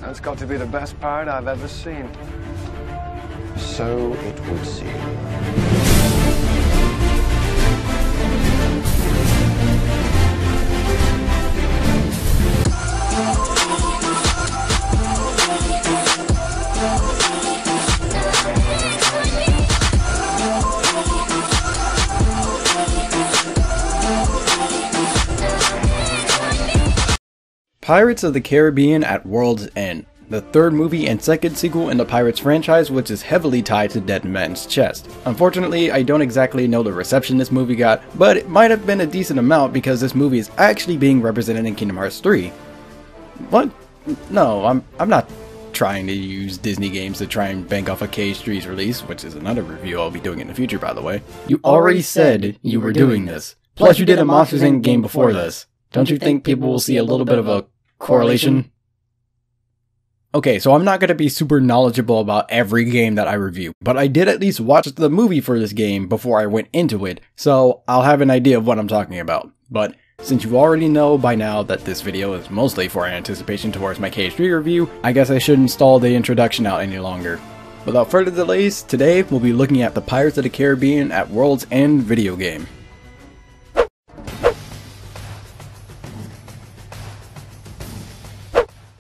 That's got to be the best pirate I've ever seen. So it would seem. Pirates of the Caribbean at World's End, the third movie and second sequel in the Pirates franchise, which is heavily tied to Dead Man's Chest. Unfortunately, I don't exactly know the reception this movie got, but it might have been a decent amount because this movie is actually being represented in Kingdom Hearts 3. What? No, I'm not trying to use Disney games to try and bank off a KH3's release, which is another review I'll be doing in the future, by the way. You already said you were doing this. Plus you did a Monsters Inc. game before this. Don't you think people will see a little bit of a correlation? Okay, so I'm not going to be super knowledgeable about every game that I review, but I did at least watch the movie for this game before I went into it, so I'll have an idea of what I'm talking about. But since you already know by now that this video is mostly for anticipation towards my KH3 review, I guess I shouldn't stall the introduction out any longer. Without further delays, today we'll be looking at the Pirates of the Caribbean at World's End video game.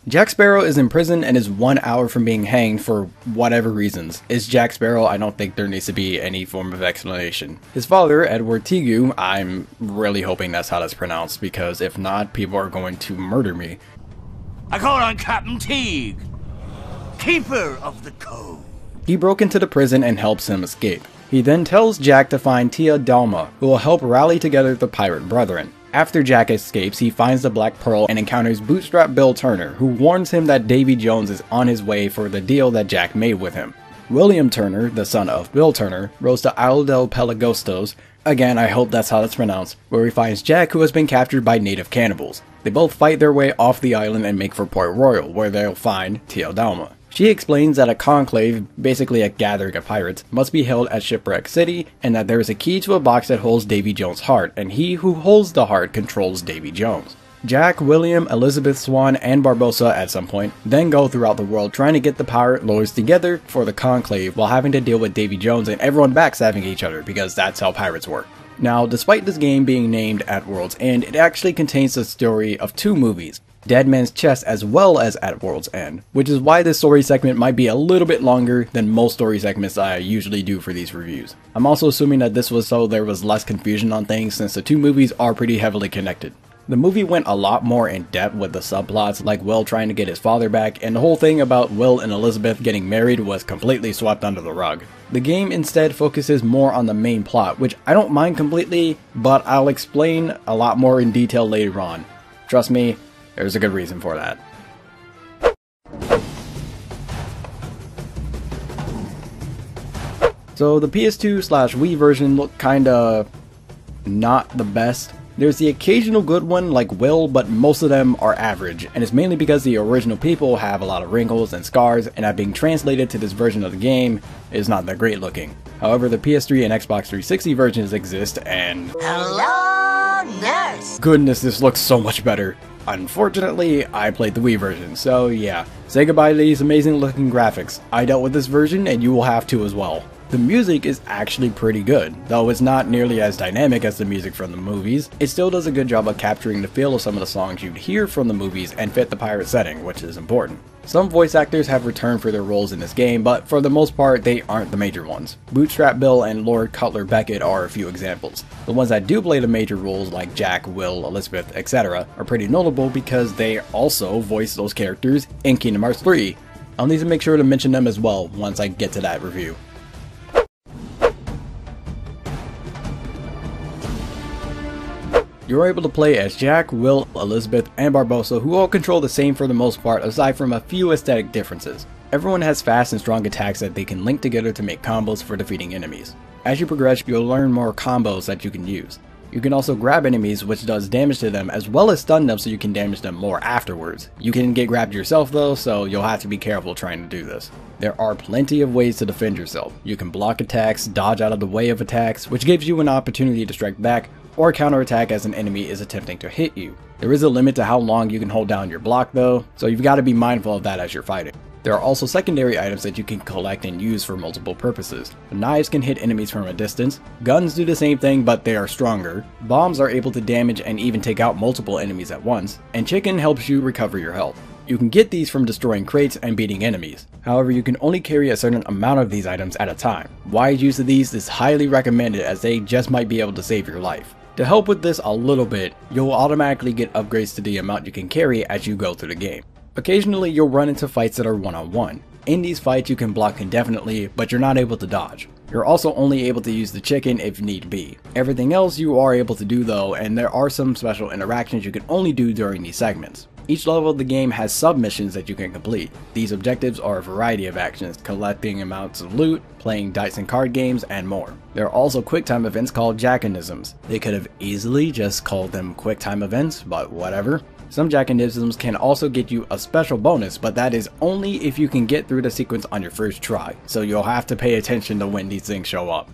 Jack Sparrow is in prison and is 1 hour from being hanged for whatever reasons. Is Jack Sparrow? I don't think there needs to be any form of explanation. His father, Edward Teague, I'm really hoping that's how that's pronounced, because if not, people are going to murder me. I call on Captain Teague, keeper of the code. He broke into the prison and helps him escape. He then tells Jack to find Tia Dalma, who will help rally together the pirate brethren. After Jack escapes, he finds the Black Pearl and encounters Bootstrap Bill Turner, who warns him that Davy Jones is on his way for the deal that Jack made with him. William Turner, the son of Bill Turner, rows to Isle del Pelagostos, again I hope that's how it's pronounced, where he finds Jack, who has been captured by native cannibals. They both fight their way off the island and make for Port Royal, where they'll find Tia Dalma. She explains that a conclave, basically a gathering of pirates, must be held at Shipwreck City, and that there is a key to a box that holds Davy Jones' heart, and he who holds the heart controls Davy Jones. Jack, William, Elizabeth Swan, and Barbossa at some point then go throughout the world trying to get the pirate lords together for the conclave while having to deal with Davy Jones and everyone backstabbing each other, because that's how pirates work. Now, despite this game being named At World's End, it actually contains the story of two movies, Dead Man's Chest as well as At World's End, which is why this story segment might be a little bit longer than most story segments I usually do for these reviews. I'm also assuming that this was so there was less confusion on things, since the two movies are pretty heavily connected. The movie went a lot more in depth with the subplots, like Will trying to get his father back, and the whole thing about Will and Elizabeth getting married was completely swept under the rug. The game instead focuses more on the main plot, which I don't mind completely, but I'll explain a lot more in detail later on. Trust me, there's a good reason for that. So the PS2/Wii version looked kinda not the best. There's the occasional good one like Will, but most of them are average, and it's mainly because the original people have a lot of wrinkles and scars, and that being translated to this version of the game is not that great looking. However, the PS3 and Xbox 360 versions exist, and hello, nurse! Goodness, this looks so much better. Unfortunately, I played the Wii version, so yeah. Say goodbye to these amazing looking graphics. I dealt with this version, and you will have to as well. The music is actually pretty good, though it's not nearly as dynamic as the music from the movies. It still does a good job of capturing the feel of some of the songs you'd hear from the movies and fit the pirate setting, which is important. Some voice actors have returned for their roles in this game, but for the most part they aren't the major ones. Bootstrap Bill and Lord Cutler Beckett are a few examples. The ones that do play the major roles like Jack, Will, Elizabeth, etc. are pretty notable because they also voice those characters in Kingdom Hearts 3. I'll need to make sure to mention them as well once I get to that review. You're able to play as Jack, Will, Elizabeth, and Barbossa, who all control the same for the most part aside from a few aesthetic differences. Everyone has fast and strong attacks that they can link together to make combos for defeating enemies. As you progress, you'll learn more combos that you can use. You can also grab enemies, which does damage to them, as well as stun them so you can damage them more afterwards. You can get grabbed yourself though, so you'll have to be careful trying to do this. There are plenty of ways to defend yourself. You can block attacks, dodge out of the way of attacks, which gives you an opportunity to strike back, or counterattack as an enemy is attempting to hit you. There is a limit to how long you can hold down your block though, so you've got to be mindful of that as you're fighting. There are also secondary items that you can collect and use for multiple purposes. Knives can hit enemies from a distance, guns do the same thing but they are stronger, bombs are able to damage and even take out multiple enemies at once, and chicken helps you recover your health. You can get these from destroying crates and beating enemies. However, you can only carry a certain amount of these items at a time. Wide use of these is highly recommended as they just might be able to save your life. To help with this a little bit, you'll automatically get upgrades to the amount you can carry as you go through the game. Occasionally, you'll run into fights that are one-on-one. In these fights, you can block indefinitely, but you're not able to dodge. You're also only able to use the chicken if need be. Everything else you are able to do though, and there are some special interactions you can only do during these segments. Each level of the game has sub-missions that you can complete. These objectives are a variety of actions, collecting amounts of loot, playing dice and card games, and more. There are also quick-time events called jackanisms. They could have easily just called them quick-time events, but whatever. Some jackanisms can also get you a special bonus, but that is only if you can get through the sequence on your first try, so you'll have to pay attention to when these things show up.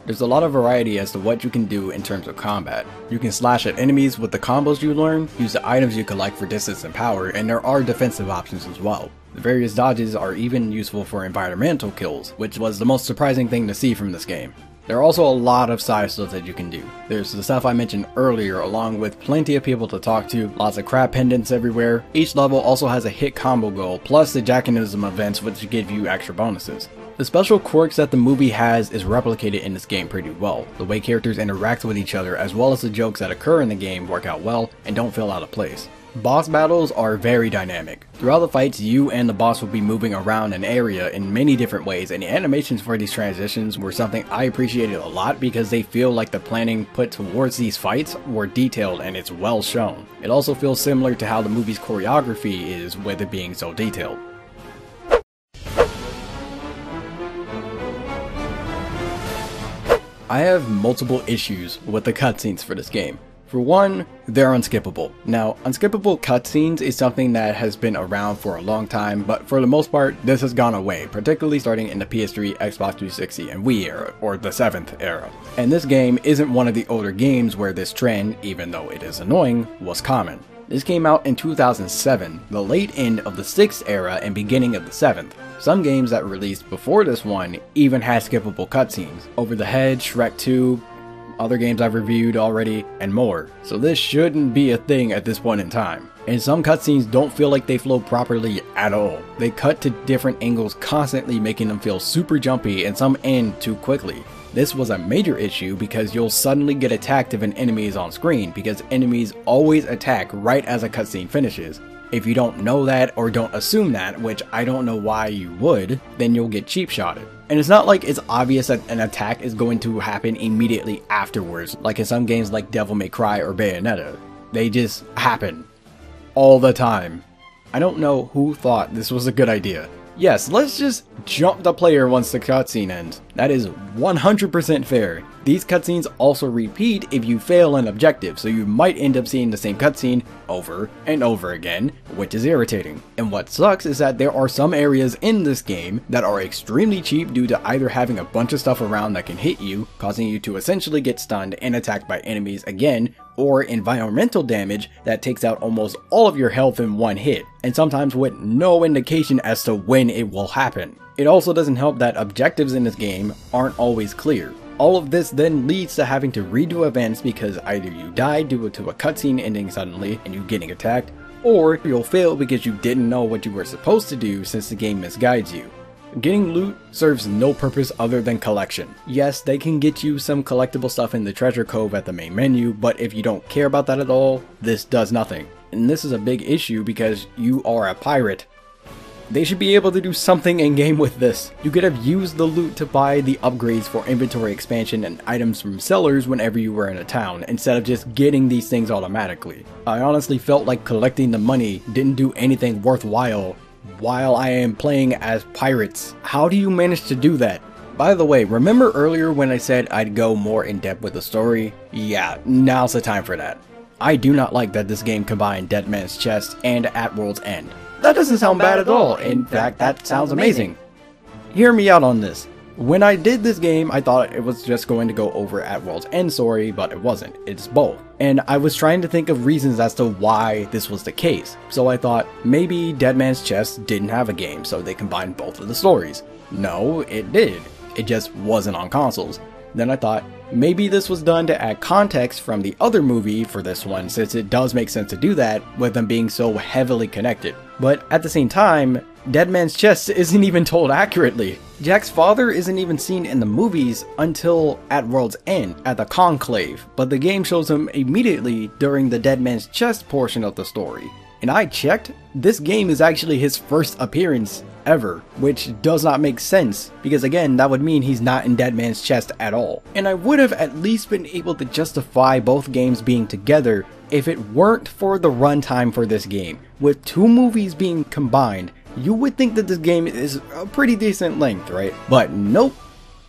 There's a lot of variety as to what you can do in terms of combat. You can slash at enemies with the combos you learn, use the items you collect for distance and power, and there are defensive options as well. The various dodges are even useful for environmental kills, which was the most surprising thing to see from this game. There are also a lot of side stuff that you can do. There's the stuff I mentioned earlier, along with plenty of people to talk to, lots of crab pendants everywhere. Each level also has a hit combo goal, plus the jackanism events which give you extra bonuses. The special quirks that the movie has is replicated in this game pretty well. The way characters interact with each other as well as the jokes that occur in the game work out well and don't feel out of place. Boss battles are very dynamic. Throughout the fights, you and the boss will be moving around an area in many different ways, and the animations for these transitions were something I appreciated a lot because they feel like the planning put towards these fights were detailed and it's well shown. It also feels similar to how the movie's choreography is with it being so detailed. I have multiple issues with the cutscenes for this game. For one, they're unskippable. Now, unskippable cutscenes is something that has been around for a long time, but for the most part, this has gone away, particularly starting in the PS3, Xbox 360, and Wii era, or the 7th era. And this game isn't one of the older games where this trend, even though it is annoying, was common. This came out in 2007, the late end of the 6th era and beginning of the 7th. Some games that released before this one even had skippable cutscenes. Over the Head, Shrek 2, other games I've reviewed already, and more. So this shouldn't be a thing at this point in time. And some cutscenes don't feel like they flow properly at all. They cut to different angles constantly, making them feel super jumpy, and some end too quickly. This was a major issue because you'll suddenly get attacked if an enemy is on screen, because enemies always attack right as a cutscene finishes. If you don't know that or don't assume that, which I don't know why you would, then you'll get cheap shotted. And it's not like it's obvious that an attack is going to happen immediately afterwards, like in some games like Devil May Cry or Bayonetta. They just happen. All the time. I don't know who thought this was a good idea. Yes, let's just jump the player once the cutscene ends. That is 100% fair. These cutscenes also repeat if you fail an objective, so you might end up seeing the same cutscene over and over again, which is irritating. And what sucks is that there are some areas in this game that are extremely cheap due to either having a bunch of stuff around that can hit you, causing you to essentially get stunned and attacked by enemies again, or environmental damage that takes out almost all of your health in one hit, and sometimes with no indication as to when it will happen. It also doesn't help that objectives in this game aren't always clear. All of this then leads to having to redo events because either you die due to a cutscene ending suddenly and you getting attacked, or you'll fail because you didn't know what you were supposed to do since the game misguides you. Getting loot serves no purpose other than collection. Yes, they can get you some collectible stuff in the treasure cove at the main menu, but if you don't care about that at all, this does nothing. And this is a big issue because you are a pirate. They should be able to do something in game with this. You could have used the loot to buy the upgrades for inventory expansion and items from sellers whenever you were in a town, instead of just getting these things automatically. I honestly felt like collecting the money didn't do anything worthwhile while I am playing as pirates. How do you manage to do that? By the way, remember earlier when I said I'd go more in depth with the story? Yeah, now's the time for that. I do not like that this game combined Dead Man's Chest and At World's End. That doesn't sound bad at all. In fact, that sounds amazing. Hear me out on this. When I did this game, I thought it was just going to go over at World's End story, but it wasn't. It's both. And I was trying to think of reasons as to why this was the case. So I thought maybe Dead Man's Chest didn't have a game, so they combined both of the stories. No, it did. It just wasn't on consoles. Then I thought maybe this was done to add context from the other movie for this one, since it does make sense to do that with them being so heavily connected. But at the same time, Dead Man's Chest isn't even told accurately. Jack's father isn't even seen in the movies until at World's End, at the Conclave, but the game shows him immediately during the Dead Man's Chest portion of the story. And I checked, this game is actually his first appearance ever, which does not make sense, because again, that would mean he's not in Dead Man's Chest at all. And I would have at least been able to justify both games being together if it weren't for the runtime for this game. With two movies being combined, you would think that this game is a pretty decent length, right? But nope.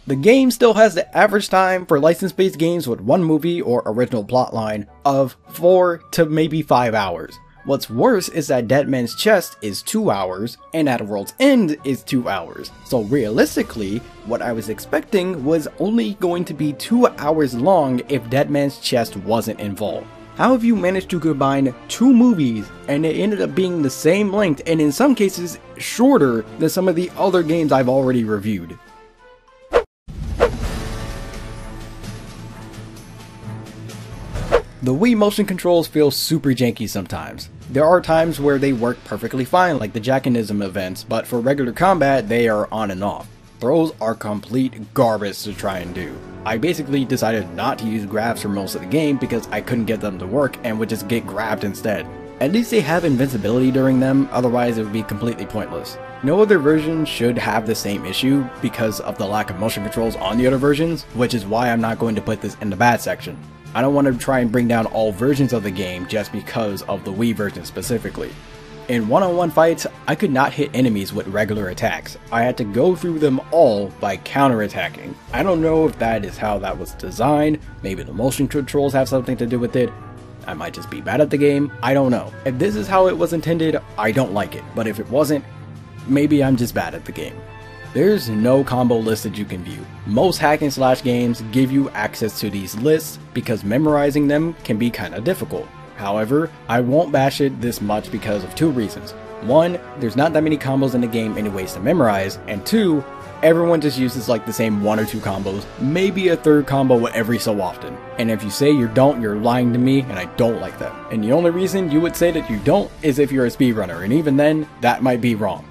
The game still has the average time for license-based games with one movie or original plotline of 4 to maybe 5 hours. What's worse is that Dead Man's Chest is 2 hours, and At World's End is 2 hours. So realistically, what I was expecting was only going to be 2 hours long if Dead Man's Chest wasn't involved. How have you managed to combine two movies and it ended up being the same length, and in some cases shorter than some of the other games I've already reviewed? The Wii motion controls feel super janky sometimes. There are times where they work perfectly fine, like the Jackanism events, but for regular combat they are on and off. Throws are complete garbage to try and do. I basically decided not to use grabs for most of the game because I couldn't get them to work and would just get grabbed instead. At least they have invincibility during them, otherwise it would be completely pointless. No other version should have the same issue because of the lack of motion controls on the other versions, which is why I'm not going to put this in the bad section. I don't want to try and bring down all versions of the game just because of the Wii version specifically. In one-on-one fights, I could not hit enemies with regular attacks. I had to go through them all by counter-attacking. I don't know if that is how that was designed, maybe the motion controls have something to do with it. I might just be bad at the game, I don't know. If this is how it was intended, I don't like it, but if it wasn't, maybe I'm just bad at the game. There's no combo list that you can view. Most hack and slash games give you access to these lists because memorizing them can be kinda difficult. However, I won't bash it this much because of two reasons. One, there's not that many combos in the game anyways to memorize, and two, everyone just uses like the same 1 or 2 combos, maybe a third combo every so often. And if you say you don't, you're lying to me, and I don't like that. And the only reason you would say that you don't is if you're a speedrunner, and even then, that might be wrong.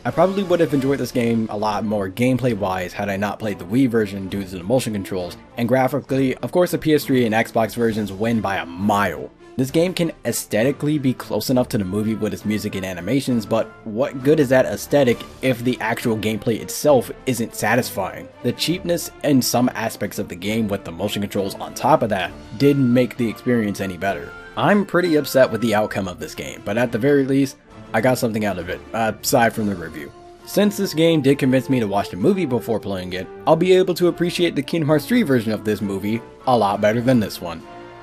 I probably would have enjoyed this game a lot more gameplay wise had I not played the Wii version due to the motion controls, and graphically, of course the PS3 and Xbox versions win by a mile. This game can aesthetically be close enough to the movie with its music and animations, but what good is that aesthetic if the actual gameplay itself isn't satisfying? The cheapness in some aspects of the game with the motion controls on top of that didn't make the experience any better. I'm pretty upset with the outcome of this game, but at the very least, I got something out of it, aside from the review. Since this game did convince me to watch the movie before playing it, I'll be able to appreciate the Kingdom Hearts 3 version of this movie a lot better than this one.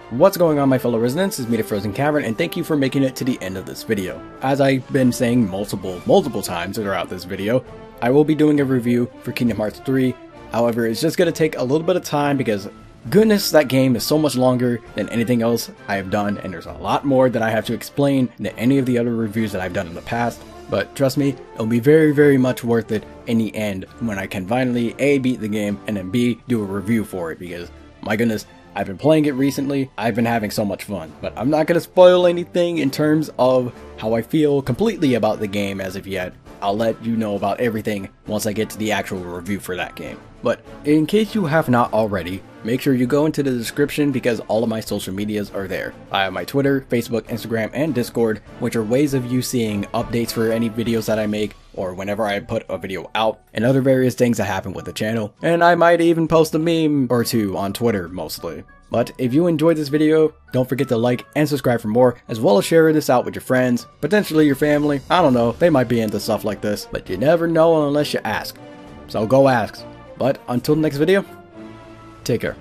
What's going on, my fellow residents? It's me, TheFrozenCavern, and thank you for making it to the end of this video. As I've been saying multiple times throughout this video, I will be doing a review for Kingdom Hearts 3. However, it's just going to take a little bit of time because goodness, that game is so much longer than anything else I have done, and there's a lot more that I have to explain than any of the other reviews that I've done in the past. But trust me, it'll be very much worth it in the end when I can finally A, beat the game, and then B, do a review for it, because my goodness, I've been playing it recently, I've been having so much fun. But I'm not going to spoil anything in terms of how I feel completely about the game as of yet. I'll let you know about everything once I get to the actual review for that game. But in case you have not already, make sure you go into the description because all of my social medias are there. I have my Twitter, Facebook, Instagram, and Discord, which are ways of you seeing updates for any videos that I make, or whenever I put a video out, and other various things that happen with the channel. And I might even post a meme or two on Twitter mostly. But if you enjoyed this video, don't forget to like and subscribe for more, as well as share this out with your friends, potentially your family. I don't know, they might be into stuff like this, but you never know unless you ask. So go ask. But until the next video, take care.